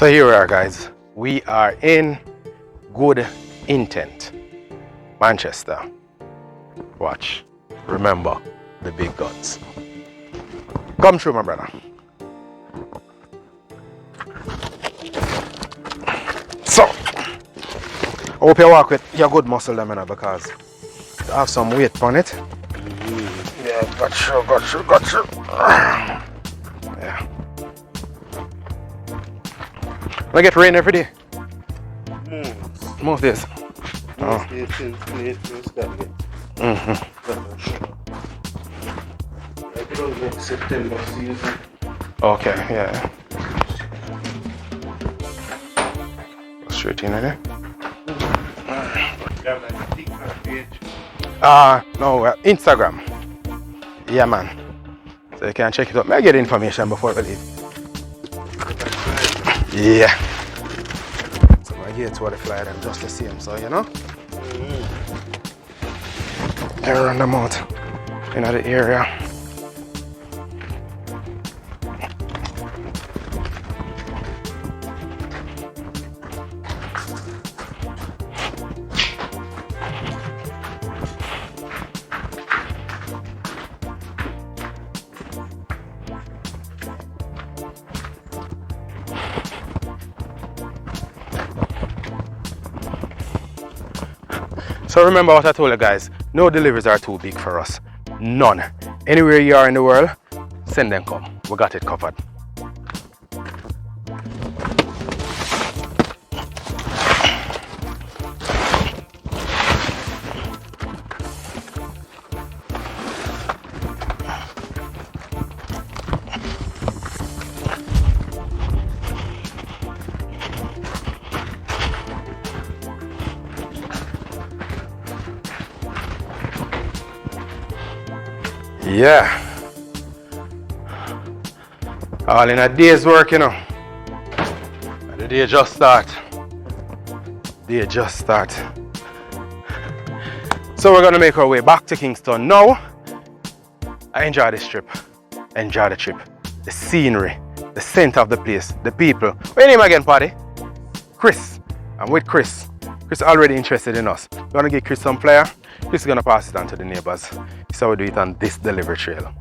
So here we are, guys. We are in Good Intent, Manchester. Watch. Remember the big guns. Come through, my brother. So, I hope you walk with your good muscle, them, because you have some weight on it. Yeah, got you. Yeah. I get rain every day. Most days. Most days since that. Like around September season. Okay, yeah. Go straight in there. Yeah, like a TikTok page. No, Instagram. Yeah, man. So you can check it out. May I get information before we leave? Yeah. So I get to the flyer and just the same, so you know? I run them out in the area. So remember what I told you guys, no deliveries are too big for us. None. Anywhere you are in the world, send them come. We got it covered. Yeah. All in a day's work, you know. The day just start. So we're gonna make our way back to Kingston now. I enjoy this trip. Enjoy the trip. The scenery, the scent of the place, the people. What's your name again, Paddy? Chris. I'm with Chris. Chris already interested in us. We're gonna give Chris some flyer. Chris is gonna pass it on to the neighbors. So we do it on this delivery trail.